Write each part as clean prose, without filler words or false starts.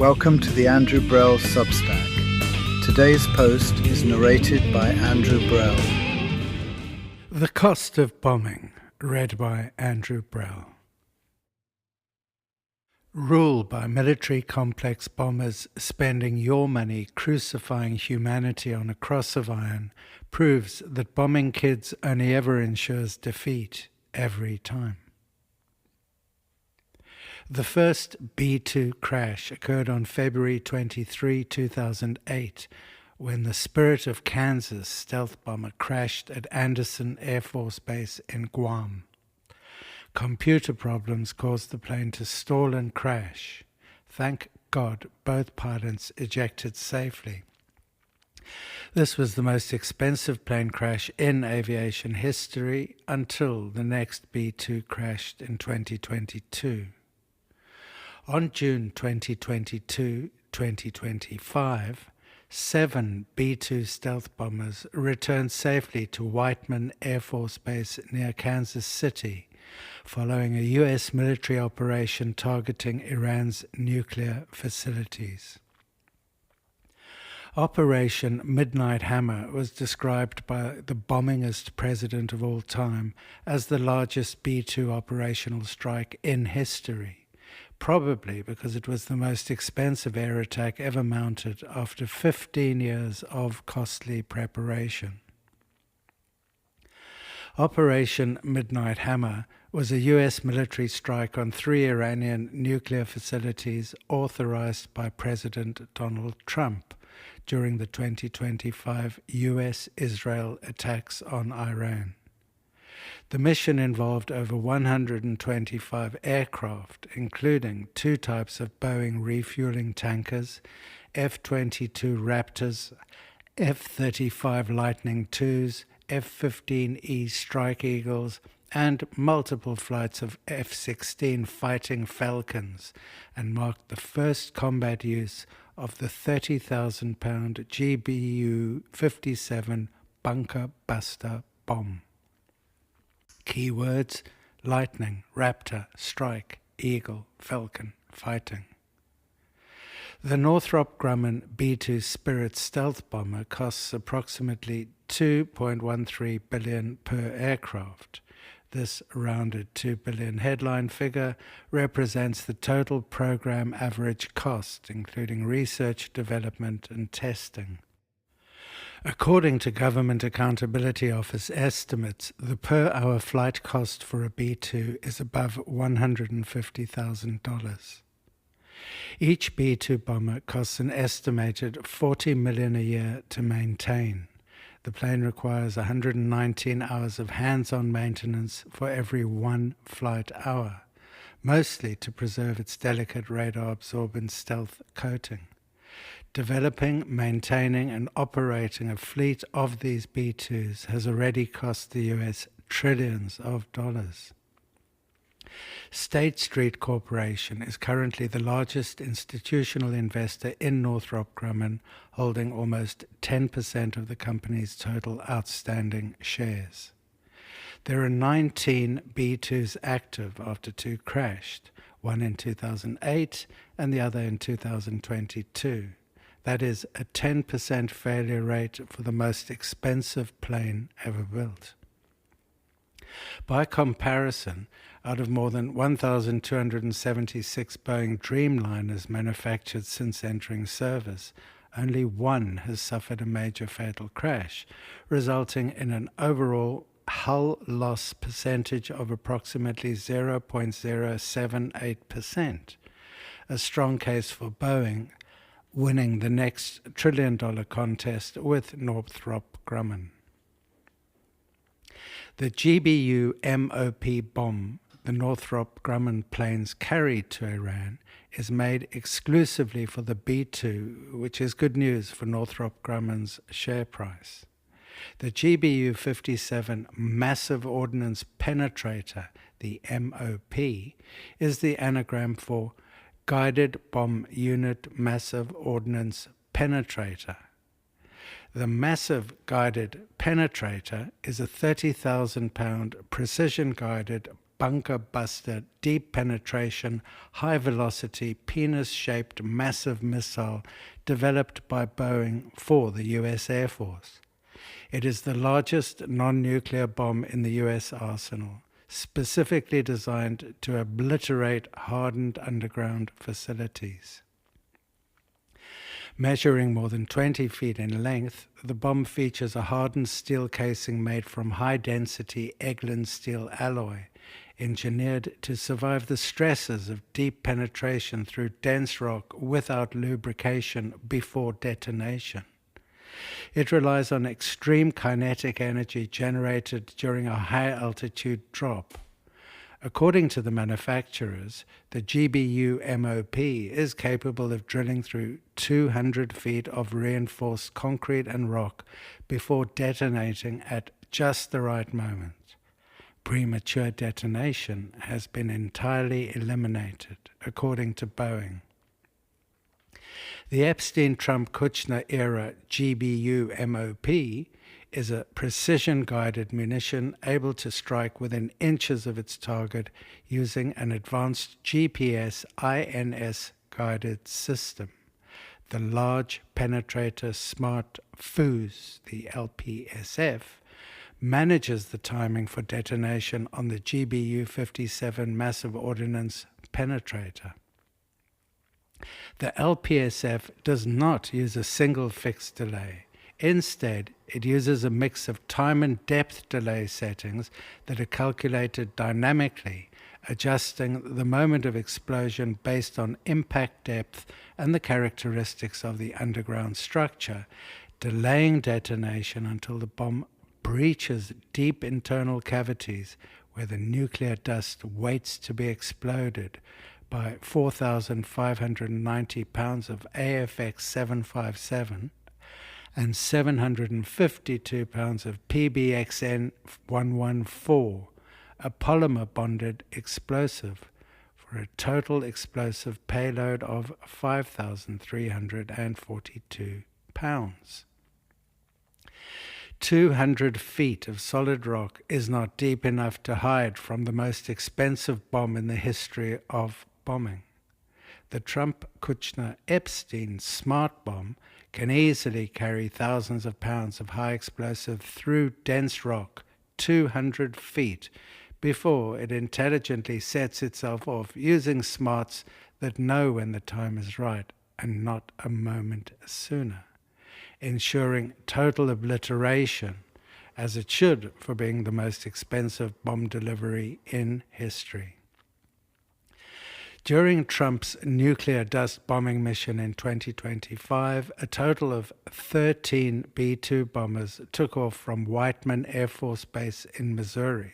Welcome to the Andrew Brell Substack. Today's post is narrated by Andrew Brell. The Cost of Bombing, read by Andrew Brell. Rule by military complex bombers spending your money crucifying humanity on a cross of iron proves that bombing kids only ever ensures defeat every time. The first B-2 crash occurred on February 23, 2008, when the Spirit of Kansas stealth bomber crashed at Andersen Air Force Base in Guam. Computer problems caused the plane to stall and crash. Thank God both pilots ejected safely. This was the most expensive plane crash in aviation history until the next B-2 crashed in 2022. On June 2022-2025, 7 B-2 stealth bombers returned safely to Whiteman Air Force Base near Kansas City, following a U.S. military operation targeting Iran's nuclear facilities. Operation Midnight Hammer was described by the bombingest president of all time as the largest B-2 operational strike in history, probably because it was the most expensive air attack ever mounted after 15 years of costly preparation. Operation Midnight Hammer was a U.S. military strike on 3 Iranian nuclear facilities authorized by President Donald Trump during the 2025 U.S.-Israel attacks on Iran. The mission involved over 125 aircraft, including 2 types of Boeing refueling tankers, F-22 Raptors, F-35 Lightning IIs, F-15E Strike Eagles, and multiple flights of F-16 Fighting Falcons, and marked the first combat use of the 30,000-pound GBU-57 Bunker Buster bomb. Keywords: Lightning, Raptor, Strike, Eagle, Falcon, Fighting. The Northrop Grumman B-2 Spirit stealth bomber costs approximately $2.13 billion per aircraft. This rounded $2 billion headline figure represents the total program average cost, including research, development, and testing. According to Government Accountability Office estimates, the per-hour flight cost for a B-2 is above $150,000. Each B-2 bomber costs an estimated $40 million a year to maintain. The plane requires 119 hours of hands-on maintenance for every 1 flight hour, mostly to preserve its delicate radar-absorbent stealth coating. Developing, maintaining, and operating a fleet of these B-2s has already cost the U.S. trillions of dollars. State Street Corporation is currently the largest institutional investor in Northrop Grumman, holding almost 10% of the company's total outstanding shares. There are 19 B-2s active after 2 crashed, one in 2008 and the other in 2022. That is a 10% failure rate for the most expensive plane ever built. By comparison, out of more than 1,276 Boeing Dreamliners manufactured since entering service, only 1 has suffered a major fatal crash, resulting in an overall hull loss percentage of approximately 0.078%. A strong case for Boeing winning the next $1 trillion contest with Northrop Grumman. The GBU MOP bomb the Northrop Grumman planes carried to Iran is made exclusively for the B-2, which is good news for Northrop Grumman's share price. The GBU-57 Massive Ordnance Penetrator, the MOP, is the anagram for Guided Bomb Unit Massive Ordnance Penetrator. The Massive Guided Penetrator is a 30,000-pound precision-guided bunker buster, deep penetration, high velocity, penis-shaped massive missile developed by Boeing for the US Air Force. It is the largest non-nuclear bomb in the US arsenal, specifically designed to obliterate hardened underground facilities. Measuring more than 20 feet in length, the bomb features a hardened steel casing made from high-density Eglin steel alloy, engineered to survive the stresses of deep penetration through dense rock without lubrication before detonation. It relies on extreme kinetic energy generated during a high-altitude drop. According to the manufacturers, the GBU MOP is capable of drilling through 200 feet of reinforced concrete and rock before detonating at just the right moment. Premature detonation has been entirely eliminated, according to Boeing. The Epstein-Trump-Kuchner era GBU MOP is a precision-guided munition able to strike within inches of its target using an advanced GPS INS-guided system. The Large Penetrator Smart Fuse, the LPSF, manages the timing for detonation on the GBU-57 massive ordnance penetrator. The LPSF does not use a single fixed delay. Instead, it uses a mix of time and depth delay settings that are calculated dynamically, adjusting the moment of explosion based on impact depth and the characteristics of the underground structure, delaying detonation until the bomb breaches deep internal cavities where the nuclear dust waits to be exploded by 4,590 pounds of AFX 757 and 752 pounds of PBXN 114, a polymer-bonded explosive, for a total explosive payload of 5,342 pounds. 200 feet of solid rock is not deep enough to hide from the most expensive bomb in the history of bombing. The Trump-Kuchner-Epstein smart bomb can easily carry thousands of pounds of high explosive through dense rock 200 feet before it intelligently sets itself off using smarts that know when the time is right and not a moment sooner, ensuring total obliteration, as it should for being the most expensive bomb delivery in history. During Trump's nuclear dust bombing mission in 2025, a total of 13 B-2 bombers took off from Whiteman Air Force Base in Missouri.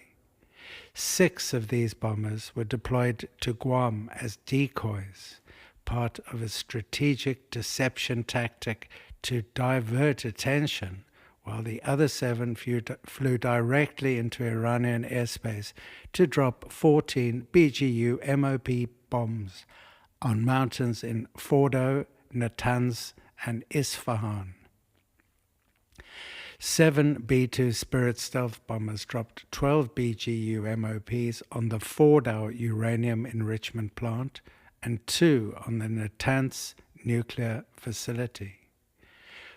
6 of these bombers were deployed to Guam as decoys, part of a strategic deception tactic to divert attention, while the other 7 flew directly into Iranian airspace to drop 14 BGU MOP bombs on mountains in Fordo, Natanz, and Isfahan. 7 B-2 Spirit stealth bombers dropped 12 BGU MOPs on the Fordow uranium enrichment plant and 2 on the Natanz nuclear facility.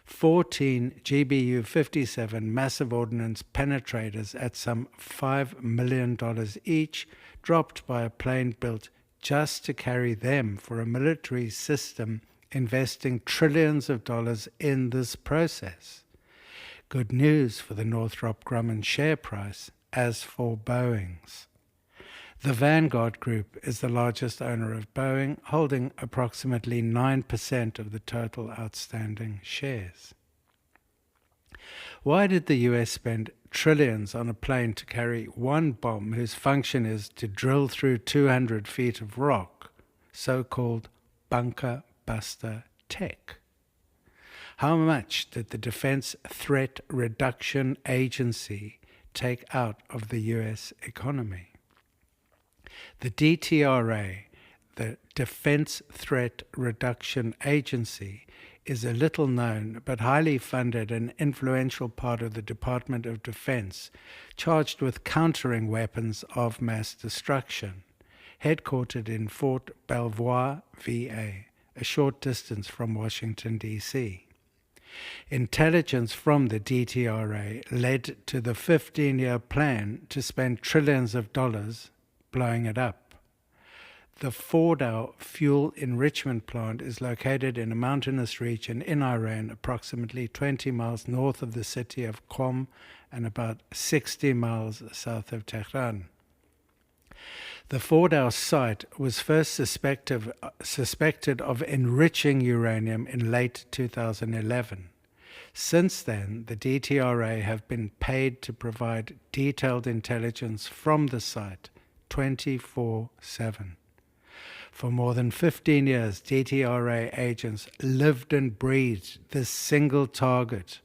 14 GBU-57 massive ordnance penetrators at some $5 million each dropped by a plane built just to carry them for a military system investing trillions of dollars in this process. Good news for the Northrop Grumman share price, as for Boeing's. The Vanguard Group is the largest owner of Boeing, holding approximately 9% of the total outstanding shares. Why did the US spend trillions on a plane to carry one bomb whose function is to drill through 200 feet of rock, so-called bunker buster tech? How much did the Defense Threat Reduction Agency take out of the US economy? The DTRA, the Defense Threat Reduction Agency, is a little known but highly funded and influential part of the Department of Defense, charged with countering weapons of mass destruction, headquartered in Fort Belvoir, VA, a short distance from Washington, D.C. Intelligence from the DTRA led to the 15-year plan to spend trillions of dollars blowing it up. The Fordow fuel enrichment plant is located in a mountainous region in Iran, approximately 20 miles north of the city of Qom and about 60 miles south of Tehran. The Fordow site was first suspected of enriching uranium in late 2011. Since then, the DTRA have been paid to provide detailed intelligence from the site 24/7. For more than 15 years, DTRA agents lived and breathed this single target.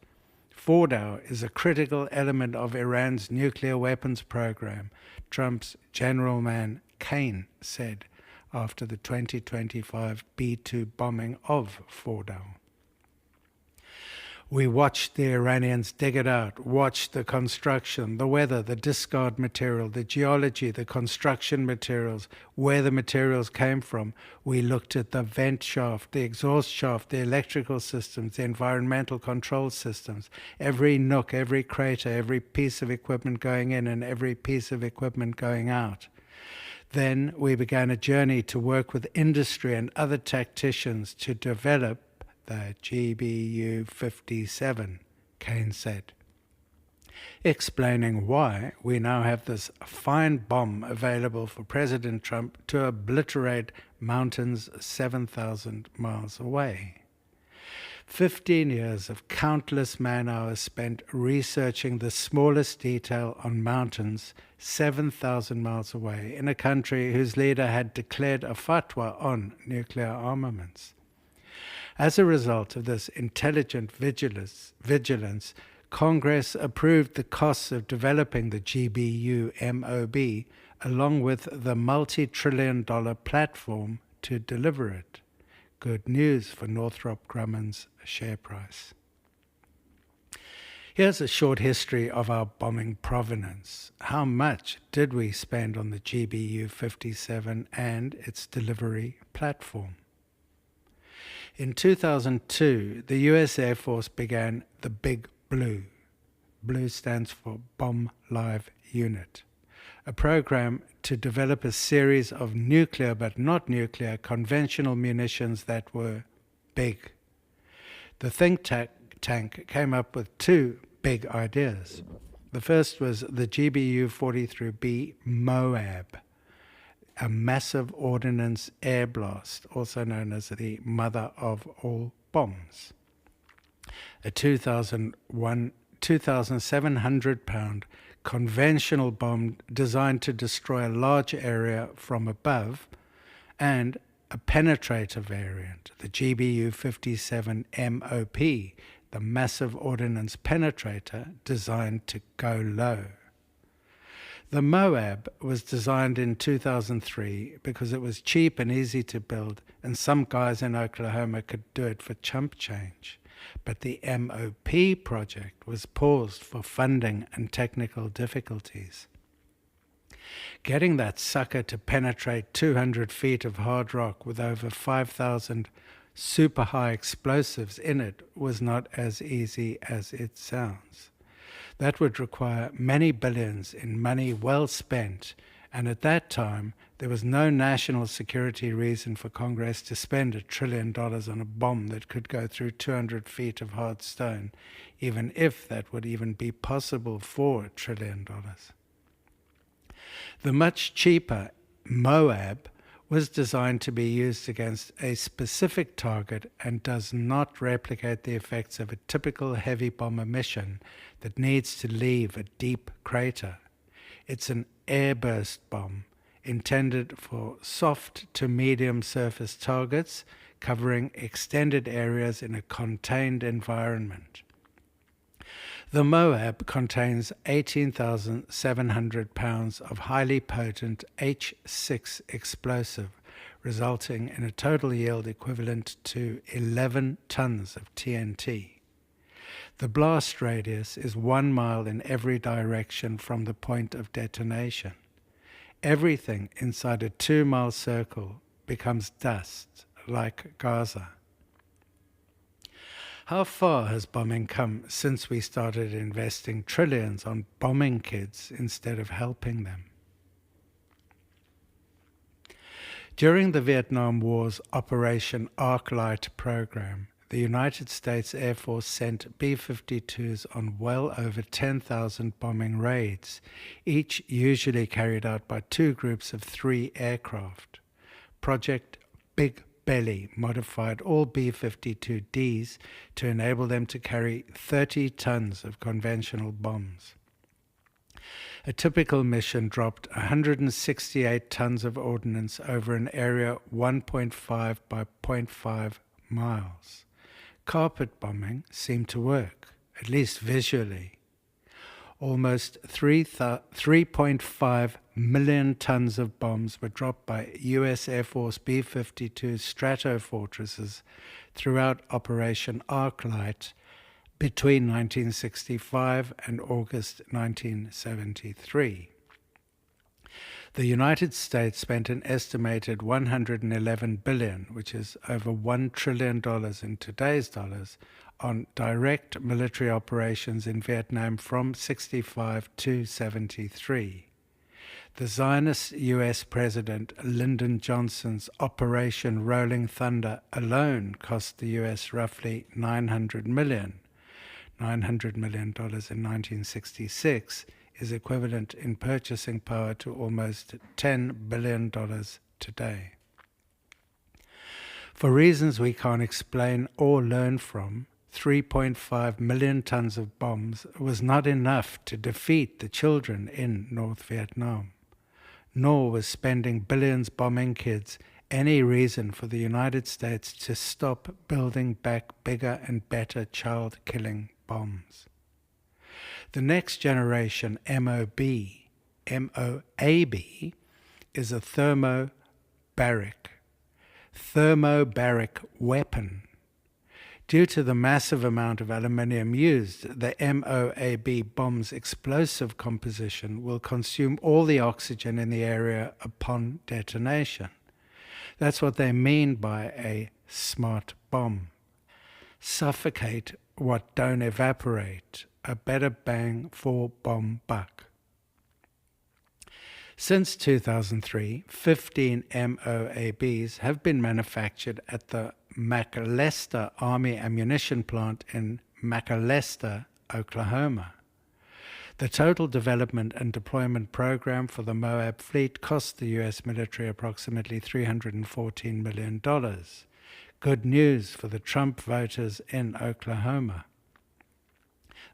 Fordow is a critical element of Iran's nuclear weapons program, Trump's General Man Kane said after the 2025 B-2 bombing of Fordow. We watched the Iranians dig it out, watched the construction, the weather, the discard material, the geology, the construction materials, where the materials came from. We looked at the vent shaft, the exhaust shaft, the electrical systems, the environmental control systems, every nook, every crater, every piece of equipment going in and every piece of equipment going out. Then we began a journey to work with industry and other tacticians to develop the GBU-57, Kane said, explaining why we now have this fine bomb available for President Trump to obliterate mountains 7,000 miles away. 15 years of countless man-hours spent researching the smallest detail on mountains 7,000 miles away in a country whose leader had declared a fatwa on nuclear armaments. As a result of this intelligent vigilance, Congress approved the costs of developing the GBU-MOB along with the multi-trillion-dollar platform to deliver it. Good news for Northrop Grumman's share price. Here's a short history of our bombing provenance. How much did we spend on the GBU-57 and its delivery platform? In 2002, the U.S. Air Force began the Big Blue. Blue stands for Bomb Live Unit, a program to develop a series of nuclear but not nuclear conventional munitions that were big. The think tank came up with two big ideas. The first was the GBU-43B MOAB, a massive ordnance air blast, also known as the mother of all bombs. A 2,700-pound conventional bomb designed to destroy a large area from above, and a penetrator variant, the GBU-57 MOP, the massive ordnance penetrator designed to go low. The MOAB was designed in 2003 because it was cheap and easy to build, and some guys in Oklahoma could do it for chump change. But the MOP project was paused for funding and technical difficulties. Getting that sucker to penetrate 200 feet of hard rock with over 5,000 super high explosives in it was not as easy as it sounds. That would require many billions in money well spent, and at that time there was no national security reason for Congress to spend $1 trillion on a bomb that could go through 200 feet of hard stone, even if that would even be possible for $1 trillion. The much cheaper MOAB was designed to be used against a specific target and does not replicate the effects of a typical heavy bomber mission that needs to leave a deep crater. It's an airburst bomb intended for soft to medium surface targets covering extended areas in a contained environment. The MOAB contains 18,700 pounds of highly potent H6 explosive, resulting in a total yield equivalent to 11 tons of TNT. The blast radius is 1 mile in every direction from the point of detonation. Everything inside a 2-mile circle becomes dust, like Gaza. How far has bombing come since we started investing trillions on bombing kids instead of helping them? During the Vietnam War's Operation Arclight program, the United States Air Force sent B-52s on well over 10,000 bombing raids, each usually carried out by 2 groups of 3 aircraft. Project Big Belly modified all B-52Ds to enable them to carry 30 tons of conventional bombs. A typical mission dropped 168 tons of ordnance over an area 1.5 by 0.5 miles. Carpet bombing seemed to work, at least visually. Almost 3.5 million tons of bombs were dropped by U.S. Air Force B-52 Stratofortresses throughout Operation Arclight between 1965 and August 1973. The United States spent an estimated $111 billion, which is over $1 trillion in today's dollars, on direct military operations in Vietnam from 65 to 73. The Zionist U.S. President Lyndon Johnson's Operation Rolling Thunder alone cost the U.S. roughly $900 million in 1966 is equivalent in purchasing power to almost $10 billion today. For reasons we can't explain or learn from, 3.5 million tons of bombs was not enough to defeat the children in North Vietnam, nor was spending billions bombing kids any reason for the United States to stop building back bigger and better child-killing bombs. The next generation MOAB, is a thermobaric weapon. Due to the massive amount of aluminium used, the MOAB bomb's explosive composition will consume all the oxygen in the area upon detonation. That's what they mean by a smart bomb. Suffocate what don't evaporate. A better bang for bomb buck. Since 2003, 15 MOABs have been manufactured at the McAlester Army Ammunition Plant in McAlester, Oklahoma. The total development and deployment program for the MOAB fleet cost the U.S. military approximately $314 million. Good news for the Trump voters in Oklahoma.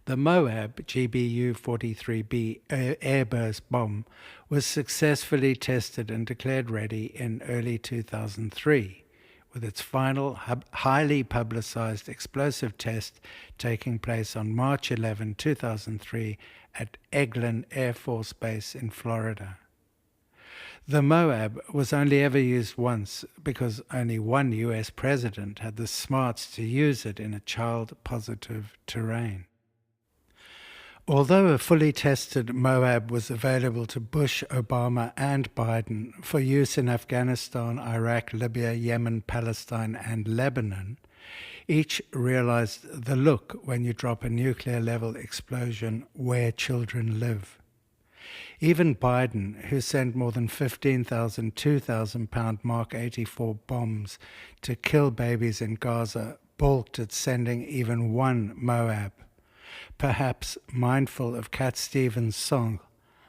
The MOAB GBU-43B airburst bomb was successfully tested and declared ready in early 2003, with its final highly publicized explosive test taking place on March 11, 2003 at Eglin Air Force Base in Florida. The MOAB was only ever used once because only one U.S. president had the smarts to use it in a child-positive terrain. Although a fully tested MOAB was available to Bush, Obama, and Biden for use in Afghanistan, Iraq, Libya, Yemen, Palestine, and Lebanon, each realized the look when you drop a nuclear-level explosion where children live. Even Biden, who sent more than 15,000 2,000-pound Mark 84 bombs to kill babies in Gaza, balked at sending even one MOAB. Perhaps mindful of Cat Stevens' song,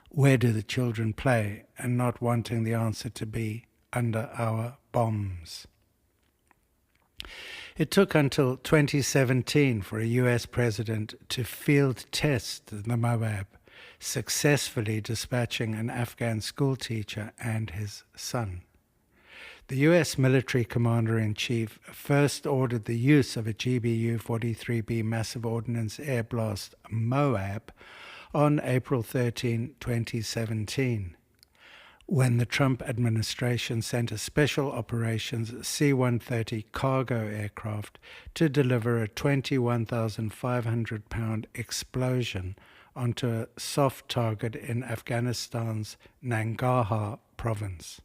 "Where Do the Children Play?" and not wanting the answer to be under our bombs. It took until 2017 for a US president to field test the MOAB, successfully dispatching an Afghan schoolteacher and his son. The U.S. military commander-in-chief first ordered the use of a GBU-43B massive ordnance air blast MOAB on April 13, 2017. when the Trump administration sent a special operations C-130 cargo aircraft to deliver a 21,500-pound explosion onto a soft target in Afghanistan's Nangarhar province.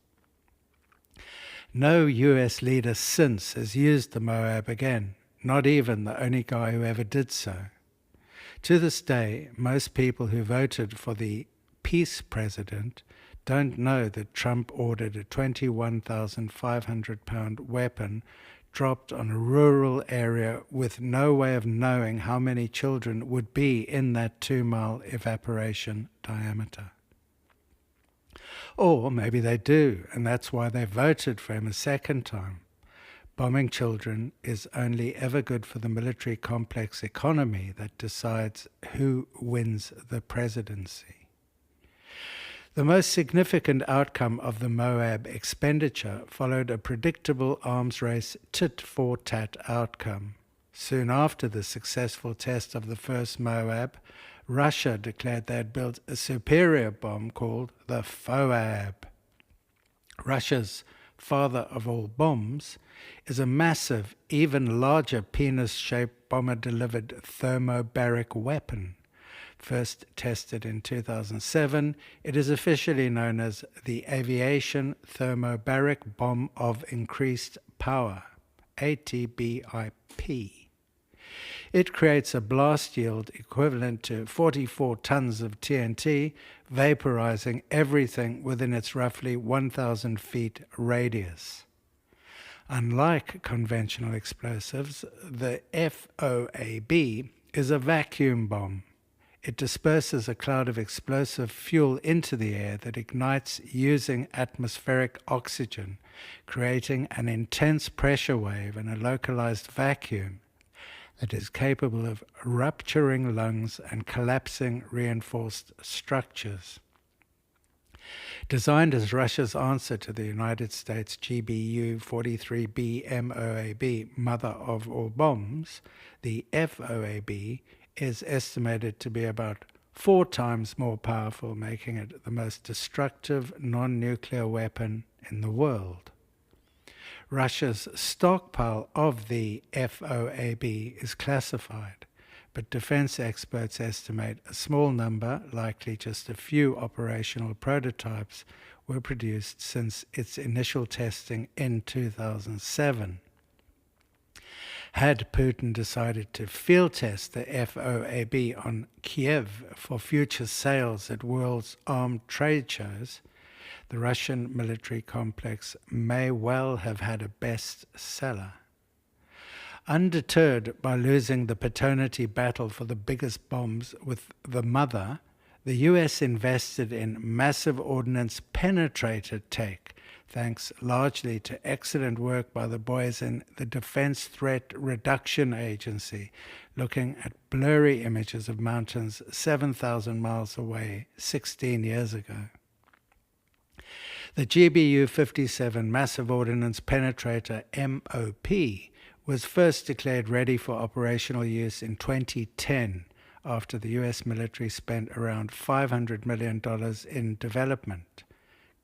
No US leader since has used the Moab again, not even the only guy who ever did so. To this day, most people who voted for the peace president don't know that Trump ordered a 21,500-pound weapon dropped on a rural area with no way of knowing how many children would be in that 2-mile evaporation diameter. Or maybe they do, and that's why they voted for him a second time. Bombing children is only ever good for the military complex economy that decides who wins the presidency. The most significant outcome of the Moab expenditure followed a predictable arms race tit-for-tat outcome. Soon after the successful test of the first Moab, Russia declared they had built a superior bomb called the FOAB. Russia's father of all bombs is a massive, even larger penis-shaped bomber-delivered thermobaric weapon. First tested in 2007, it is officially known as the Aviation Thermobaric Bomb of Increased Power, ATBIP. It creates a blast yield equivalent to 44 tons of TNT, vaporizing everything within its roughly 1,000 feet radius. Unlike conventional explosives, the FOAB is a vacuum bomb. It disperses a cloud of explosive fuel into the air that ignites using atmospheric oxygen, creating an intense pressure wave and a localized vacuum that is capable of rupturing lungs and collapsing reinforced structures. Designed as Russia's answer to the United States GBU-43B MOAB, mother of all bombs, the FOAB is estimated to be about 4 times more powerful, making it the most destructive non-nuclear weapon in the world. Russia's stockpile of the FOAB is classified, but defense experts estimate a small number, likely just a few operational prototypes, were produced since its initial testing in 2007. Had Putin decided to field test the FOAB on Kiev for future sales at world's armed trade shows, the Russian military complex may well have had a bestseller. Undeterred by losing the paternity battle for the biggest bombs with the mother, the US invested in massive ordnance penetrator tech, thanks largely to excellent work by the boys in the Defense Threat Reduction Agency, looking at blurry images of mountains 7,000 miles away 16 years ago. The GBU-57 Massive Ordnance Penetrator MOP was first declared ready for operational use in 2010 after the US military spent around $500 million in development.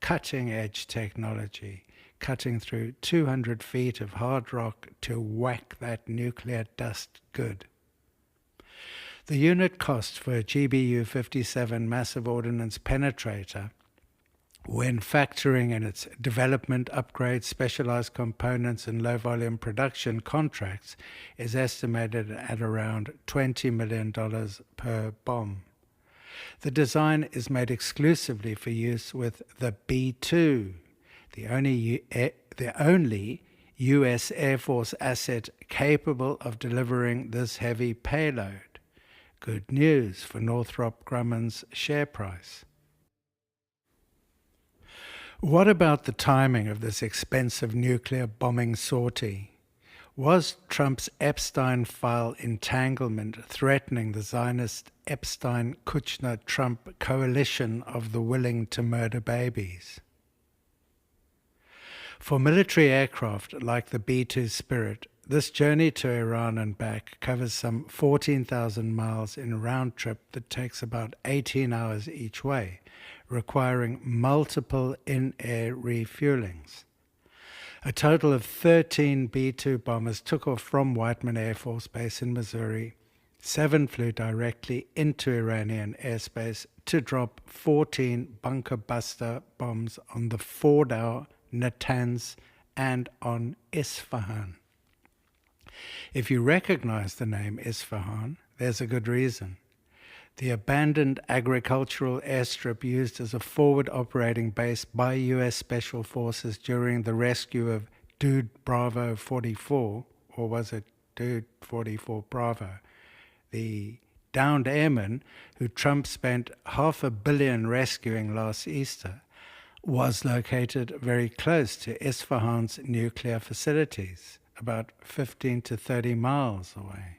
Cutting-edge technology, cutting through 200 feet of hard rock to whack that nuclear dust good. The unit cost for a GBU-57 Massive Ordnance Penetrator, when factoring in its development, upgrades, specialized components, and low-volume production contracts, is estimated at around $20 million per bomb. The design is made exclusively for use with the B-2, the only U.S. Air Force asset capable of delivering this heavy payload. Good news for Northrop Grumman's share price. What about the timing of this expensive nuclear bombing sortie? Was Trump's Epstein file entanglement threatening the Zionist Epstein-Kushner-Trump coalition of the willing to murder babies? For military aircraft like the B-2 Spirit, this journey to Iran and back covers some 14,000 miles in a round trip that takes about 18 hours each way, requiring multiple in-air refuelings. A total of 13 B-2 bombers took off from Whiteman Air Force Base in Missouri. 7 flew directly into Iranian airspace to drop 14 bunker buster bombs on the Fordow, Natanz, and on Isfahan. If you recognize the name Isfahan, there's a good reason. The abandoned agricultural airstrip used as a forward operating base by U.S. Special Forces during the rescue of Dude Bravo 44, or was it Dude 44 Bravo, the downed airman who Trump spent $500 million rescuing last Easter, was located very close to Isfahan's nuclear facilities, about 15 to 30 miles away.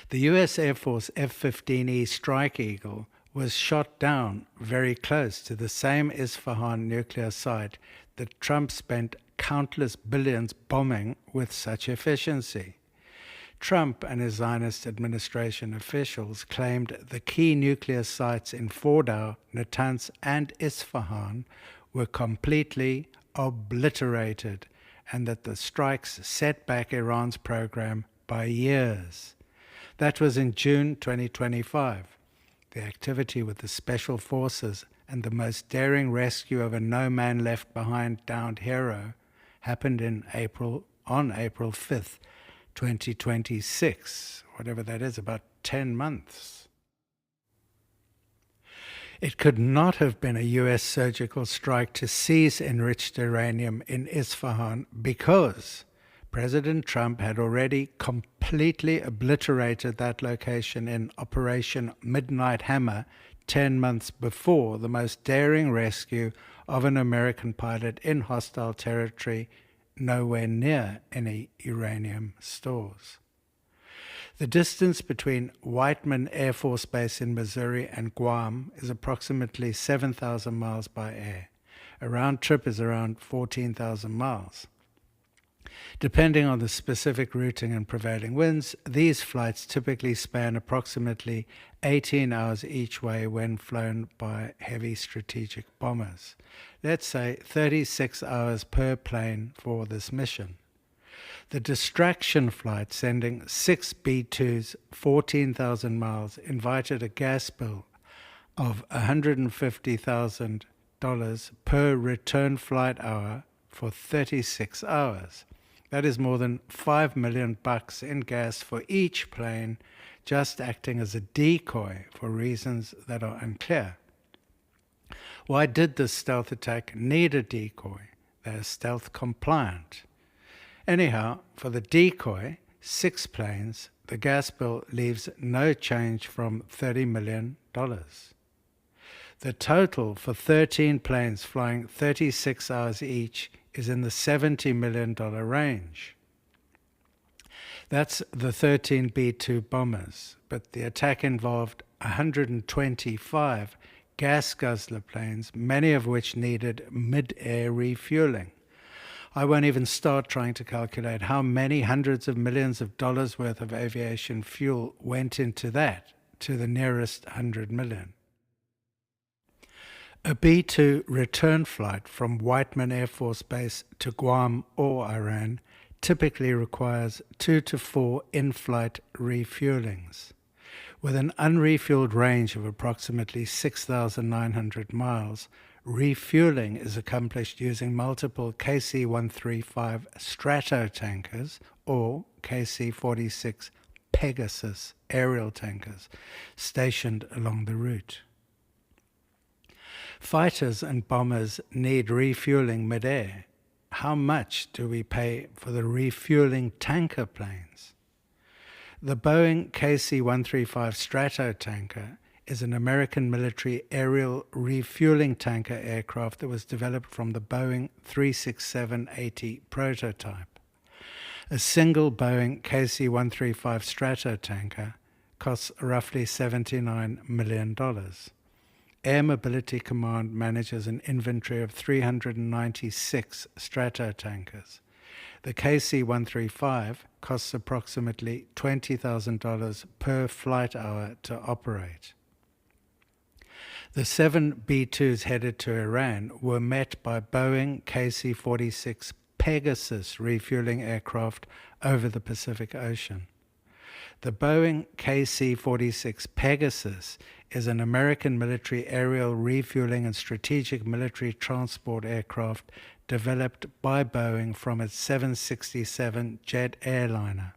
The U.S. Air Force F-15E Strike Eagle was shot down very close to the same Isfahan nuclear site that Trump spent countless billions bombing with such efficiency. Trump and his Zionist administration officials claimed the key nuclear sites in Fordow, Natanz, and Isfahan were completely obliterated, and that the strikes set back Iran's program by years. That was in June 2025. The activity with the Special Forces and the most daring rescue of a no-man-left-behind downed hero happened on April 5th, 2026, whatever that is, about 10 months. It could not have been a U.S. surgical strike to seize enriched uranium in Isfahan because President Trump had already completely obliterated that location in Operation Midnight Hammer 10 months before the most daring rescue of an American pilot in hostile territory nowhere near any uranium stores. The distance between Whiteman Air Force Base in Missouri and Guam is approximately 7,000 miles by air. A round trip is around 14,000 miles. Depending on the specific routing and prevailing winds, these flights typically span approximately 18 hours each way when flown by heavy strategic bombers. Let's say 36 hours per plane for this mission. The distraction flight sending 6 B-2s 14,000 miles invited a gas bill of $150,000 per return flight hour for 36 hours. That is more than $5 million in gas for each plane, just acting as a decoy for reasons that are unclear. Why did this stealth attack need a decoy? They are stealth compliant. Anyhow, for the decoy, 6 planes, the gas bill leaves no change from $30 million. The total for 13 planes flying 36 hours each is in the $70 million range. That's the 13 B-2 bombers, but the attack involved 125 gas guzzler planes, many of which needed mid-air refueling. I won't even start trying to calculate how many hundreds of millions of dollars worth of aviation fuel went into that, to the nearest 100 million. A B-2 return flight from Whiteman Air Force Base to Guam or Iran typically requires 2 to 4 in-flight refuelings. With an unrefueled range of approximately 6,900 miles, refueling is accomplished using multiple KC-135 Stratotankers or KC-46 Pegasus aerial tankers stationed along the route. Fighters and bombers need refueling mid-air. How much do we pay for the refueling tanker planes? The Boeing KC-135 Stratotanker is an American military aerial refueling tanker aircraft that was developed from the Boeing 367-80 prototype. A single Boeing KC-135 Stratotanker costs roughly $79 million. Air Mobility Command manages an inventory of 396 Stratotankers. The KC-135 costs approximately $20,000 per flight hour to operate. The 7 B-2s headed to Iran were met by Boeing KC-46 Pegasus refueling aircraft over the Pacific Ocean. The Boeing KC-46 Pegasus is an American military aerial refueling and strategic military transport aircraft developed by Boeing from its 767 jet airliner.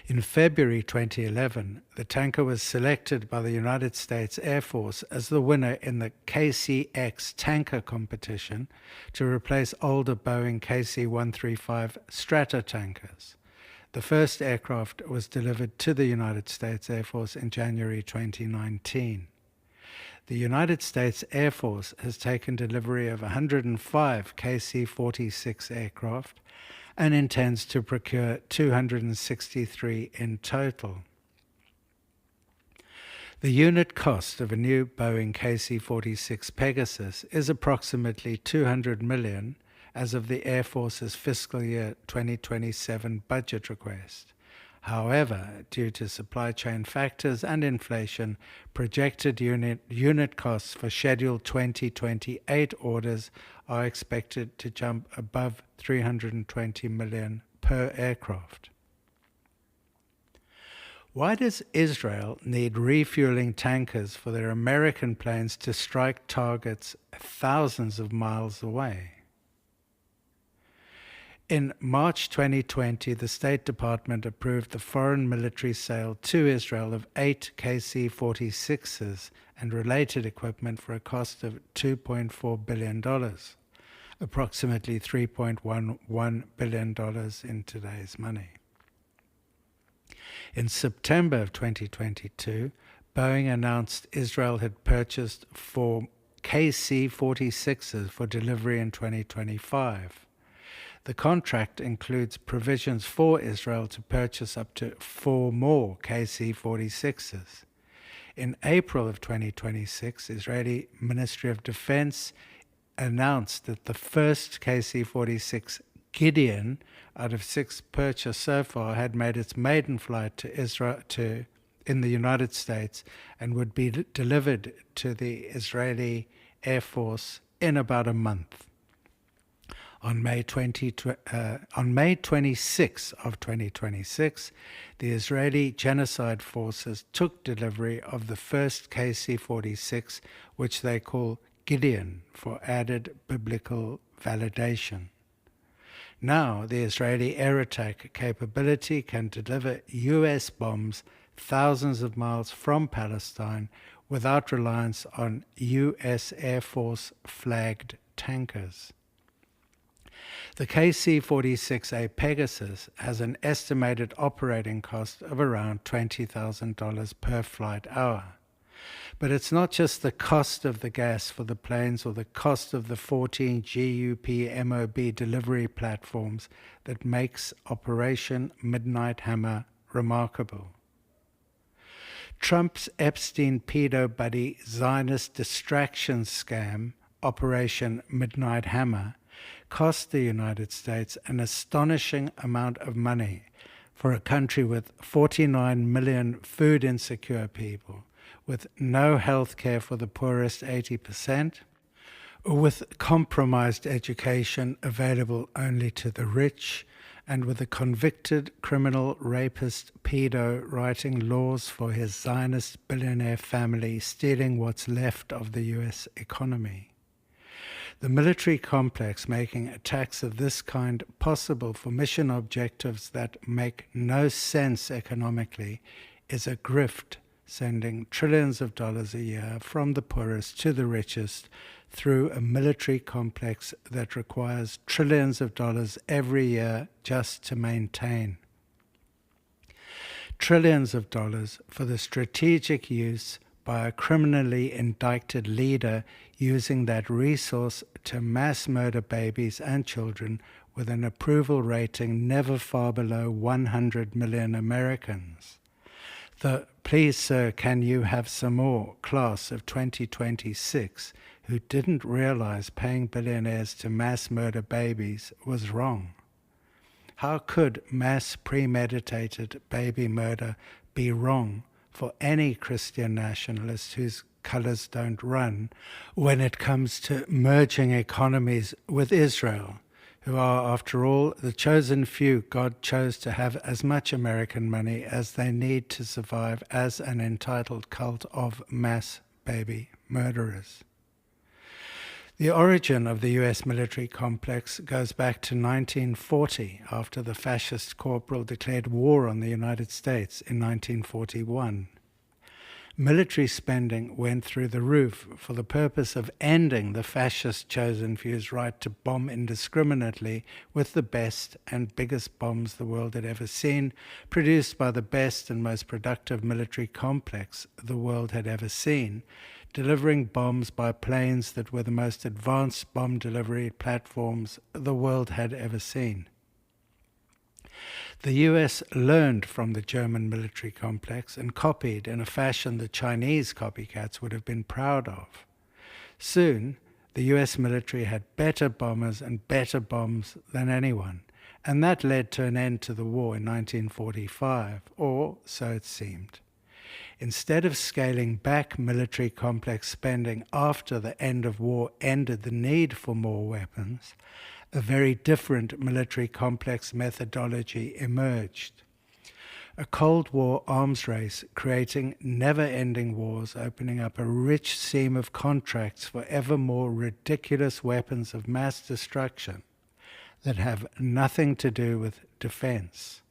In February 2011, the tanker was selected by the United States Air Force as the winner in the KCX tanker competition to replace older Boeing KC-135 Stratotankers. The first aircraft was delivered to the United States Air Force in January 2019. The United States Air Force has taken delivery of 105 KC-46 aircraft and intends to procure 263 in total. The unit cost of a new Boeing KC-46 Pegasus is approximately $200 million as of the Air Force's fiscal year 2027 budget request. However, due to supply chain factors and inflation, projected unit costs for scheduled 2028 orders are expected to jump above $320 million per aircraft. Why does Israel need refueling tankers for their American planes to strike targets thousands of miles away? In March 2020, the State Department approved the foreign military sale to Israel of 8 KC-46s and related equipment for a cost of $2.4 billion, approximately $3.11 billion in today's money. In September of 2022, Boeing announced Israel had purchased 4 KC-46s for delivery in 2025. The contract includes provisions for Israel to purchase up to 4 more KC-46s. In April of 2026, Israeli Ministry of Defense announced that the first KC-46 Gideon, out of 6 purchased so far, had made its maiden flight to Israel in the United States and would be delivered to the Israeli Air Force in about a month. On May 26 of 2026, the Israeli Genocide Forces took delivery of the first KC-46, which they call Gideon, for added biblical validation. Now, the Israeli air attack capability can deliver US bombs thousands of miles from Palestine without reliance on US Air Force flagged tankers. The KC-46A Pegasus has an estimated operating cost of around $20,000 per flight hour. But it's not just the cost of the gas for the planes or the cost of the 14 GUP MOB delivery platforms that makes Operation Midnight Hammer remarkable. Trump's Epstein pedo buddy Zionist distraction scam, Operation Midnight Hammer, cost the United States an astonishing amount of money for a country with 49 million food insecure people, with no health care for the poorest 80%, with compromised education available only to the rich, and with a convicted criminal rapist pedo writing laws for his Zionist billionaire family, stealing what's left of the US economy. The military complex making attacks of this kind possible for mission objectives that make no sense economically is a grift, sending trillions of dollars a year from the poorest to the richest through a military complex that requires trillions of dollars every year just to maintain. Trillions of dollars for the strategic use by a criminally indicted leader using that resource to mass murder babies and children with an approval rating never far below 100 million Americans. The "please sir, can you have some more" class of 2026 who didn't realize paying billionaires to mass murder babies was wrong. How could mass premeditated baby murder be wrong for any Christian nationalist whose colors don't run when it comes to merging economies with Israel, who are, after all, the chosen few God chose to have as much American money as they need to survive as an entitled cult of mass baby murderers. The origin of the US military complex goes back to 1940, after the fascist corporal declared war on the United States in 1941. Military spending went through the roof for the purpose of ending the fascist chosen few's right to bomb indiscriminately with the best and biggest bombs the world had ever seen, produced by the best and most productive military complex the world had ever seen, delivering bombs by planes that were the most advanced bomb delivery platforms the world had ever seen. The US learned from the German military complex and copied in a fashion the Chinese copycats would have been proud of. Soon, the US military had better bombers and better bombs than anyone, and that led to an end to the war in 1945, or so it seemed. Instead of scaling back military complex spending after the end of war ended the need for more weapons, a very different military complex methodology emerged. A Cold War arms race creating never-ending wars, opening up a rich seam of contracts for ever more ridiculous weapons of mass destruction that have nothing to do with defense.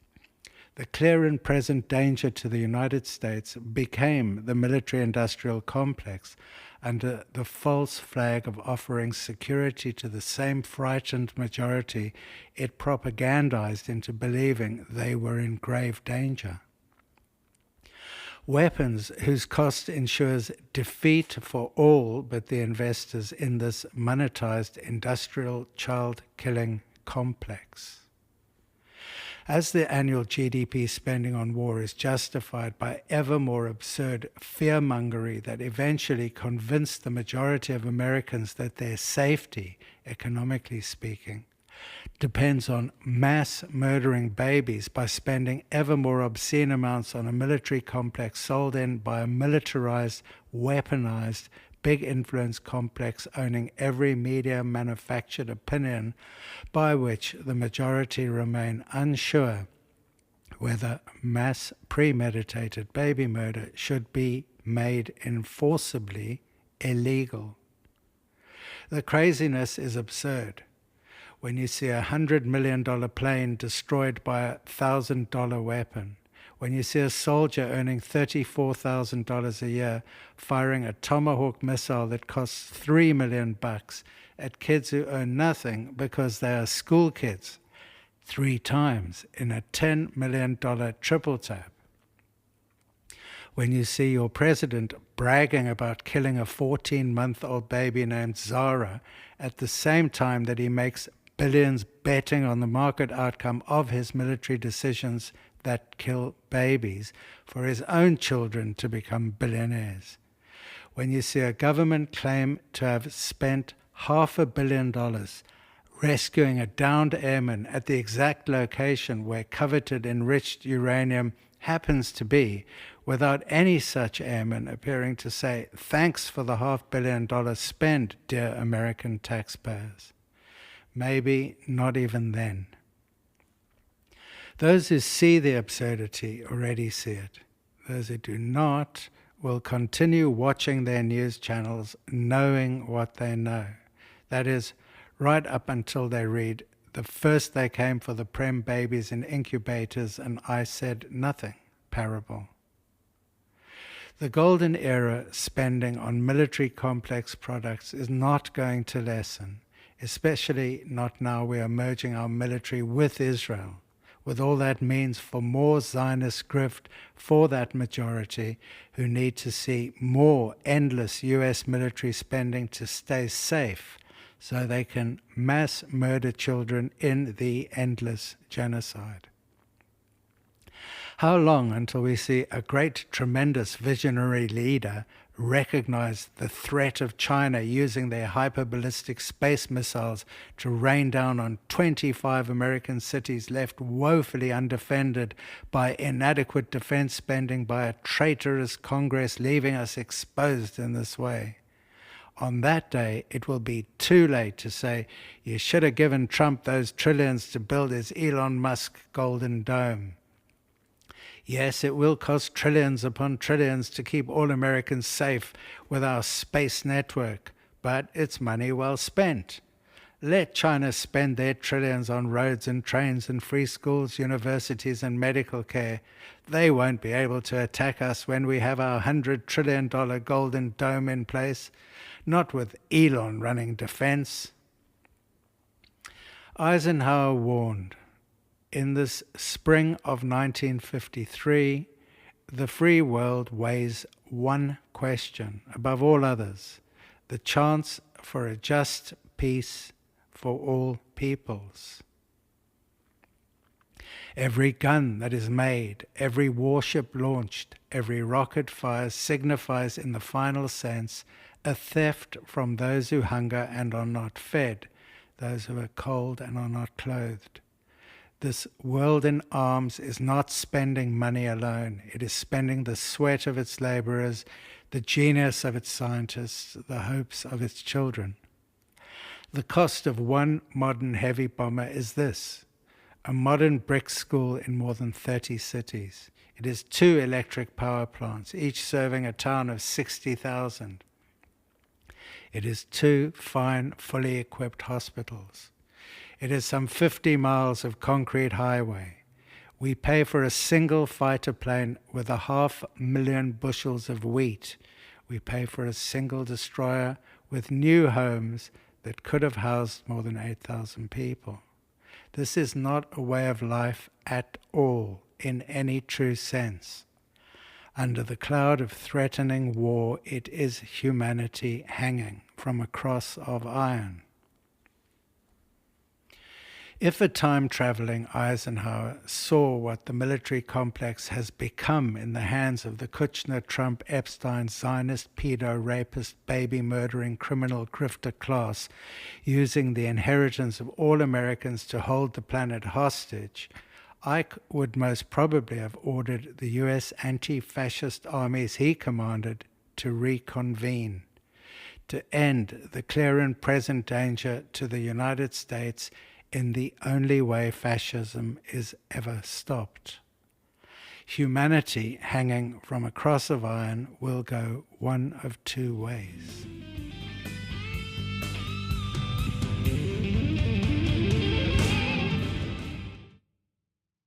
The clear and present danger to the United States became the military-industrial complex under the false flag of offering security to the same frightened majority it propagandized into believing they were in grave danger. Weapons whose cost ensures defeat for all but the investors in this monetized industrial child-killing complex. As the annual GDP spending on war is justified by ever more absurd fearmongery that eventually convinced the majority of Americans that their safety, economically speaking, depends on mass murdering babies by spending ever more obscene amounts on a military complex sold in by a militarized, weaponized, big influence complex owning every media manufactured opinion by which the majority remain unsure whether mass premeditated baby murder should be made enforceably illegal. The craziness is absurd. When you see $100 million plane destroyed by a $1,000 weapon, when you see a soldier earning $34,000 a year firing a Tomahawk missile that costs $3 million at kids who earn nothing because they are school kids, 3 times in a $10 million triple tap. When you see your president bragging about killing a 14-month-old baby named Zara at the same time that he makes billions betting on the market outcome of his military decisions that kill babies for his own children to become billionaires. When you see a government claim to have spent $500 million rescuing a downed airman at the exact location where coveted enriched uranium happens to be, without any such airman appearing to say, "Thanks for the $500 million spent, dear American taxpayers." Maybe not even then. Those who see the absurdity already see it. Those who do not will continue watching their news channels knowing what they know. That is, right up until they read, "The first they came for the prem babies in incubators and I said nothing" parable. The golden era spending on military complex products is not going to lessen, especially not now we are merging our military with Israel, with all that means for more Zionist grift for that majority who need to see more endless US military spending to stay safe so they can mass murder children in the endless genocide. How long until we see a great, tremendous visionary leader recognized the threat of China using their hyperballistic space missiles to rain down on 25 American cities left woefully undefended by inadequate defense spending by a traitorous Congress, leaving us exposed in this way. On that day, it will be too late to say, you should have given Trump those trillions to build his Elon Musk Golden Dome. Yes, it will cost trillions upon trillions to keep all Americans safe with our space network, but it's money well spent. Let China spend their trillions on roads and trains and free schools, universities and medical care. They won't be able to attack us when we have our $100 trillion Golden Dome in place, not with Elon running defense. Eisenhower warned, in this spring of 1953, the free world weighs one question above all others: the chance for a just peace for all peoples. Every gun that is made, every warship launched, every rocket fired signifies in the final sense a theft from those who hunger and are not fed, those who are cold and are not clothed. This world in arms is not spending money alone. It is spending the sweat of its laborers, the genius of its scientists, the hopes of its children. The cost of one modern heavy bomber is this: a modern brick school in more than 30 cities. It is 2 electric power plants, each serving a town of 60,000. It is 2 fine, fully equipped hospitals. It is some 50 miles of concrete highway. We pay for a single fighter plane with 500,000 bushels of wheat. We pay for a single destroyer with new homes that could have housed more than 8,000 people. This is not a way of life at all, in any true sense. Under the cloud of threatening war, it is humanity hanging from a cross of iron. If a time-traveling Eisenhower saw what the military complex has become in the hands of the Kushner, Trump, Epstein, Zionist, pedo, rapist, baby-murdering, criminal grifter class, using the inheritance of all Americans to hold the planet hostage, I would most probably have ordered the US anti-fascist armies he commanded to reconvene, to end the clear and present danger to the United States in the only way fascism is ever stopped. Humanity hanging from a cross of iron will go one of 2 ways.